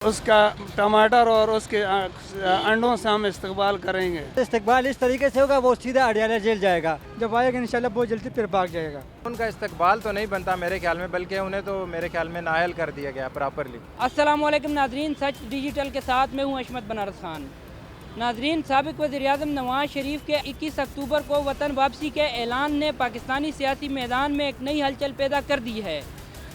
उसका टमाटर और उसके अंडों से हम इस्तेमाल करेंगे। इस्तेमाल इस तरीके से होगा, वो सीधा अडियाला जेल जाएगा। जब आएगा इंशाल्लाह बहुत जल्दी फिर भाग जाएगा। उनका इस्तकबाल तो नहीं बनता मेरे ख्याल में, बल्कि उन्हें तो मेरे ख्याल में नाअहल कर दिया गया प्रॉपरली। अस्सलाम वालेकुम नाजरीन, सच डिजिटल के साथ मैं हूँ अशमत बनारस खान। नाजरीन, साबिक वज़ीर-ए-आज़म नवाज शरीफ के 21 अक्टूबर को वतन वापसी के ऐलान ने पाकिस्तानी सियासी मैदान में एक नई हलचल पैदा कर दी है।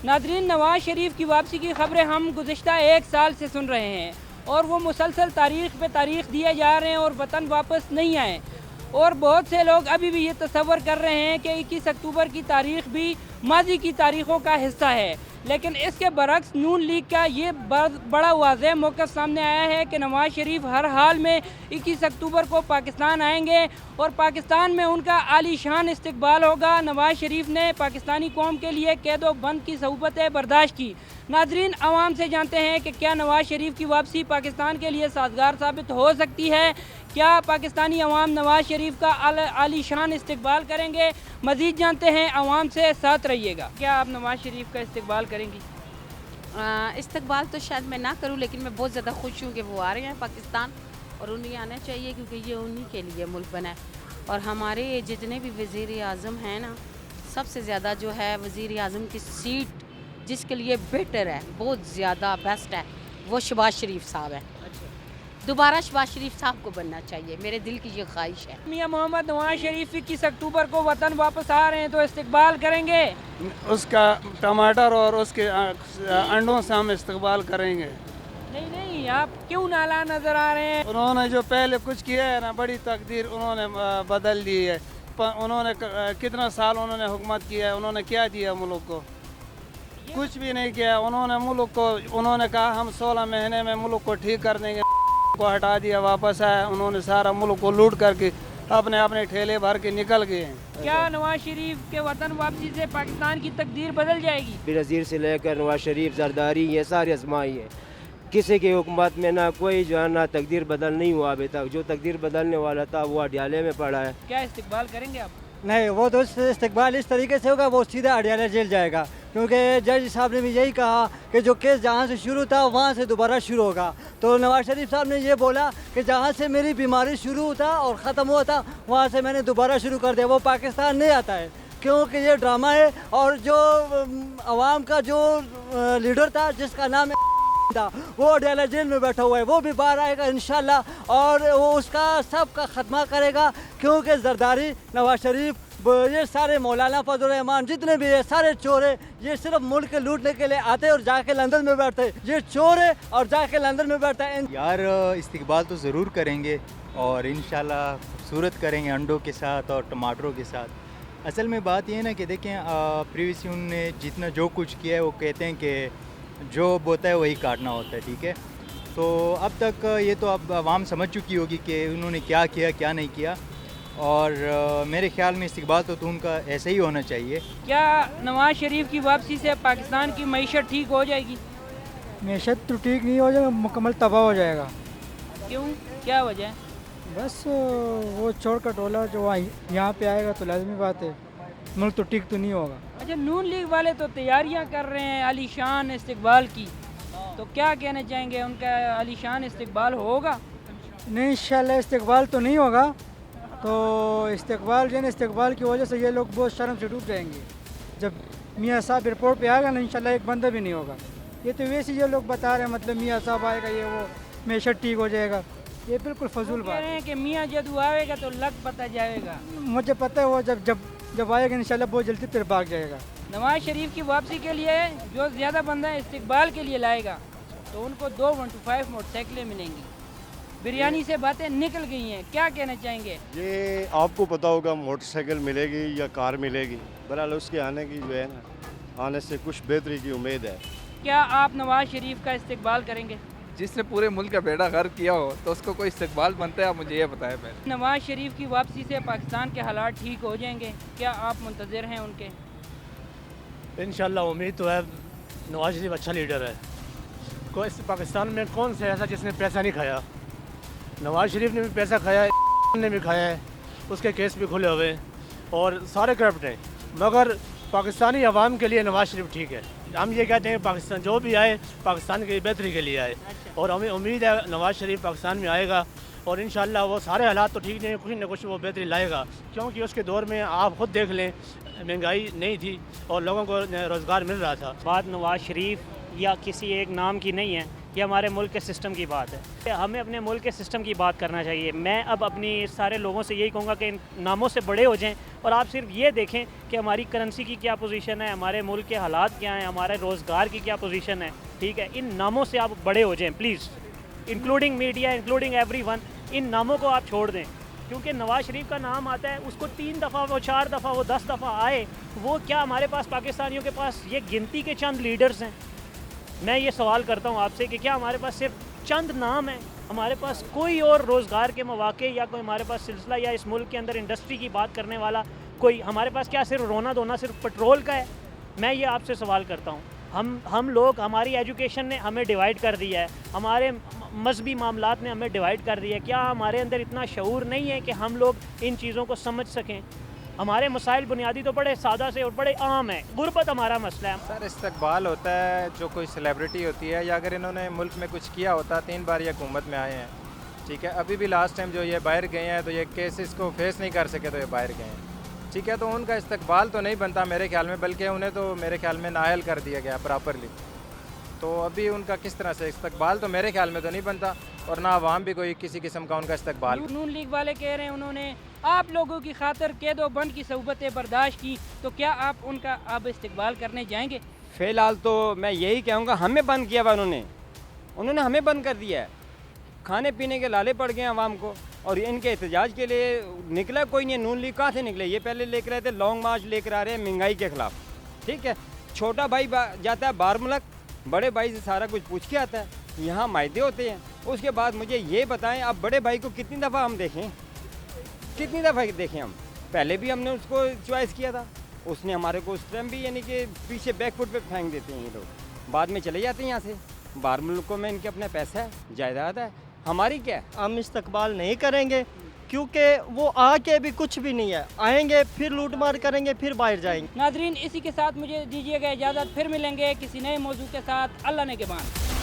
नाजरीन, नवाज शरीफ की वापसी की खबरें हम गुज़िश्ता एक साल से सुन रहे हैं और वो मुसलसल तारीख़ पे तारीख़ दिए जा रहे हैं और वतन वापस नहीं आए। और बहुत से लोग अभी भी ये तसव्वुर कर रहे हैं कि 21 अक्टूबर की तारीख़ भी माजी की तारीख़ों का हिस्सा है, लेकिन इसके बरक्स नून लीग का ये बड़ा वाज़ेह मौक़िफ़ सामने आया है कि नवाज शरीफ हर हाल में 21 अक्टूबर को पाकिस्तान आएंगे और पाकिस्तान में उनका आलीशान इस्तकबाल होगा। नवाज शरीफ ने पाकिस्तानी कौम के लिए कैद व बंद की सहुबतें बर्दाश्त की। नाजरीन, आवाम से जानते हैं कि क्या नवाज शरीफ की वापसी पाकिस्तान के लिए साजगार साबित हो सकती है? क्या पाकिस्तानी अवाम नवाज शरीफ का आलीशान इस्तकबाल करेंगे? मज़ीद जानते हैं आवाम से, साथ रहिएगा। क्या आप नवाज शरीफ का इस्तकबाल करेंगी? इस्तकबाल तो शायद मैं ना करूं, लेकिन मैं बहुत ज़्यादा खुश हूँ कि वो आ रहे हैं पाकिस्तान, और उन्हें आना चाहिए क्योंकि ये उन्हीं के लिए मुल्क बना है। और हमारे जितने भी वज़ीर आज़म हैं ना, सबसे ज़्यादा जो है वज़ीर आज़म की सीट जिसके लिए बेटर है, बहुत ज़्यादा बेस्ट है, वो शहबाज शरीफ साहब है। दोबारा शहबाज शरीफ साहब को बनना चाहिए, मेरे दिल की ये ख्वाहिश है। मियां मोहम्मद नवाज शरीफ 21 अक्टूबर को वतन वापस आ रहे हैं तो इस्तकबाल करेंगे? उसका टमाटर और उसके अंडों से हम इस्तेमाल करेंगे। नहीं नहीं, आप क्यों नाला नज़र आ रहे हैं? उन्होंने जो पहले कुछ किया है ना, बड़ी तकदीर उन्होंने बदल दी है। उन्होंने कितना साल उन्होंने हुकूमत किया है, उन्होंने क्या दिया मुल्क को? कुछ भी नहीं किया। उन्होंने मुल्क को, उन्होंने कहा हम 16 महीने में मुल्क को ठीक कर देंगे, को हटा दिया, वापस आया, उन्होंने सारा मुल्क को लूट करके अपने अपने ठेले भर के निकल गए। क्या नवाज शरीफ के वतन वापसी से पाकिस्तान की तकदीर बदल जाएगी? बेनज़ीर से लेकर नवाज शरीफ, जरदारी, ये सारे आजमाई है। किसी की हुकूमत में ना कोई जो है ना तकदीर बदल नहीं हुआ अभी तक। जो तकदीर बदलने वाला था वो अडियाले में पड़ा है। क्या इस्तकबाल करेंगे आप? नहीं, वो तो इस्तेमाल इस तरीके से होगा, वो सीधा अडियाला जेल जाएगा। क्योंकि जज साहब ने भी यही कहा कि जो केस जहाँ से शुरू था वहाँ से दोबारा शुरू होगा। तो नवाज शरीफ साहब ने ये बोला कि जहाँ से मेरी बीमारी शुरू था और ख़त्म हुआ था वहाँ से मैंने दोबारा शुरू कर दिया। वो पाकिस्तान नहीं आता है क्योंकि ये ड्रामा है। और जो अवाम का जो लीडर था जिसका नाम था, वो अडियाला जेल में बैठा हुआ है, वो भी बाहर आएगा इंशाल्लाह और वो उसका सब का ख़त्मा करेगा। क्योंकि जरदारी, नवाज शरीफ, ये सारे मौलाना फजल रहमान जितने भी है सारे चोर है। ये सिर्फ मुल्क के लूटने के लिए आते हैं और जाके लंदन में बैठते हैं। ये चोर है और जाके लंदन में बैठता है। यार इस्तकबाल तो ज़रूर करेंगे और इंशाल्लाह खूबसूरत करेंगे अंडों के साथ और टमाटरों के साथ। असल में बात ये है ना कि देखें, प्रीवियसली उन्होंने जितना जो कुछ किया है वो कहते हैं कि जो बोता है वही काटना होता है, ठीक है। तो अब तक ये तो अब आवाम समझ चुकी होगी कि उन्होंने क्या किया क्या नहीं किया, और मेरे ख्याल में इस्तकबाल तो उनका ऐसे ही होना चाहिए। क्या नवाज शरीफ की वापसी से पाकिस्तान की मईशत ठीक हो जाएगी? मैशत तो ठीक नहीं हो जाएगा, मुकम्मल तबाह हो जाएगा। क्यों, क्या वजह है? बस वो चोर का टोला जो यहाँ पे आएगा तो लाजमी बात है, मुल्क तो ठीक तो नहीं होगा। अच्छा, नून लीग वाले तो तैयारियां कर रहे हैं आलीशान इस्तकबाल की, तो क्या कहना चाहेंगे? उनका आलीशान इस्तकबाल होगा? नहीं, इंशाल्लाह इस्तकबाल तो नहीं होगा। तो इस्तकबाल जो है, इस्तकबाल की वजह से ये लोग बहुत शर्म से डूब जाएंगे। जब मियाँ साहब एयरपोर्ट पे आएगा ना, इंशाल्लाह एक बंदा भी नहीं होगा। ये तो वैसे ये लोग बता रहे हैं, मतलब मियाँ साहब आएगा ये वो मैशत ठीक हो जाएगा, ये बिल्कुल फजूल बात कह रहे हैं कि मियाँ जदू आएगा तो लग पता जाएगा। मुझे पता है वो जब आएगा इंशाल्लाह बहुत जल्दी फिर भाग जाएगा। नवाज शरीफ की वापसी के लिए जो ज़्यादा बंदा इस्तकबाल के लिए लाएगा तो उनको 2 125 मोटरसाइकिलें मिलेंगी। बिरयानी से बातें निकल गई हैं, क्या कहना चाहेंगे? ये आपको पता होगा मोटरसाइकिल मिलेगी या कार मिलेगी, बहरहाल उसके आने की जो है ना, आने से कुछ बेहतरी की उम्मीद है। क्या आप नवाज शरीफ का इस्तकबाल करेंगे? जिसने पूरे मुल्क का बेड़ा गर्क किया हो तो उसको कोई इस्तकबाल बनता है, आप मुझे ये बताएं पहले। नवाज शरीफ की वापसी से पाकिस्तान के हालात ठीक हो जाएंगे, क्या आप मुंतज़िर हैं उनके? इंशाल्लाह उम्मीद तो है। नवाज शरीफ अच्छा लीडर है। कोई पाकिस्तान में कौन सा ऐसा जिसने पैसा नहीं खाया? नवाज शरीफ ने भी पैसा खाया है, ने भी खाया है, उसके केस भी खुले हुए और सारे करप्ट हैं, मगर पाकिस्तानी अवाम के लिए नवाज शरीफ ठीक है। हम ये कहते हैं पाकिस्तान जो भी आए पाकिस्तान की बेहतरी के लिए आए, और हमें उम्मीद है नवाज़ शरीफ पाकिस्तान में आएगा और इंशाल्लाह वो सारे हालात तो ठीक नहीं, कुछ न कुछ वो बेहतरी लाएगा, क्योंकि उसके दौर में आप खुद देख लें महंगाई नहीं थी और लोगों को रोज़गार मिल रहा था। बात नवाज़ शरीफ या किसी एक नाम की नहीं है, ये हमारे मुल्क के सिस्टम की बात है। हमें अपने मुल्क के सिस्टम की बात करना चाहिए। मैं अब अपनी सारे लोगों से यही कहूँगा कि इन नामों से बड़े हो जाएं और आप सिर्फ ये देखें कि हमारी करेंसी की क्या पोजीशन है, हमारे मुल्क के हालात क्या हैं, हमारे रोज़गार की क्या पोजीशन है, ठीक है। इन नामों से आप बड़े हो जाएं please, including media, including everyone. इन नामों को आप छोड़ दें, क्योंकि नवाज़ शरीफ का नाम आता है, उसको 3 दफ़ा, वो 4 दफ़ा, वो 10 दफ़ा आए, वो क्या हमारे पास पाकिस्तानियों के पास ये गिनती के चंद लीडर्स हैं? मैं ये सवाल करता हूँ आपसे कि क्या हमारे पास सिर्फ चंद नाम हैं? हमारे पास कोई और रोज़गार के मौके या कोई हमारे पास सिलसिला या इस मुल्क के अंदर इंडस्ट्री की बात करने वाला कोई हमारे पास क्या सिर्फ रोना धोना सिर्फ पेट्रोल का है? मैं ये आपसे सवाल करता हूँ। हम लोग, हमारी एजुकेशन ने हमें डिवाइड कर दिया है, हमारे मजहबी मामलात ने हमें डिवाइड कर दिया है। क्या हमारे अंदर इतना शऊर नहीं है कि हम लोग इन चीज़ों को समझ सकें? हमारे मसाइल बुनियादी तो बड़े सादा से और बड़े आम हैं। गुर्बत हमारा मसला है। सर इस्तकबाल होता है जो कोई सेलिब्रिटी होती है, या अगर इन्होंने मुल्क में कुछ किया होता, 3 बार ये हुकूमत में आए हैं, ठीक है। अभी भी लास्ट टाइम जो ये बाहर गए हैं तो ये केसेस को फेस नहीं कर सके तो ये बाहर गए हैं, ठीक है। तो उनका इस्तकबाल तो नहीं बनता मेरे ख्याल में, बल्कि उन्हें तो मेरे ख्याल में नाअहल कर दिया गया प्रॉपरली। तो अभी उनका किस तरह से इस्तकबाल तो मेरे ख्याल में तो नहीं बनता, और ना आवाम भी कोई किसी किस्म का उनका इस्तकबाल। नून लीग वाले कह रहे हैं उन्होंने आप लोगों की खातिर कैद व बंद की सहूबतें बर्दाश्त की, तो क्या आप उनका अब इस्तकबाल करने जाएंगे? फ़िलहाल तो मैं यही कहूँगा, हमें बंद किया हुआ उन्होंने हमें बंद कर दिया है। खाने पीने के लाले पड़ गए हैं आवाम को, और इनके एहतजाज के लिए निकला कोई नहीं। नून लीग कहाँ से निकले? ये पहले लेकर आए थे लॉन्ग मार्च लेकर आ रहे हैं महंगाई के ख़िलाफ़, ठीक है। छोटा भाई जाता है बाहर मुल्क, बड़े भाई से सारा कुछ पूछ के आता है, यहाँ मायदे होते हैं। उसके बाद मुझे ये बताएं, अब बड़े भाई को कितनी दफ़ा हम देखें, कितनी दफ़ा देखें हम? पहले भी हमने उसको चॉइस किया था, उसने हमारे को उस टाइम भी यानी कि पीछे बैक फुट पे फेंक देते हैं ये लोग, बाद में चले जाते हैं यहाँ से। बाहर मुल्कों में इनके अपना पैसा है, जायदाद है, हमारी क्या है? हम इस्तकबाल नहीं करेंगे, क्योंकि वो आके भी कुछ भी नहीं है। आएंगे फिर लूट मार करेंगे, फिर बाहर जाएंगे। नाजरीन, इसी के साथ मुझे दीजिएगा इजाज़त, फिर मिलेंगे किसी नए मौजू के साथ। अल्लाह ने के बाद।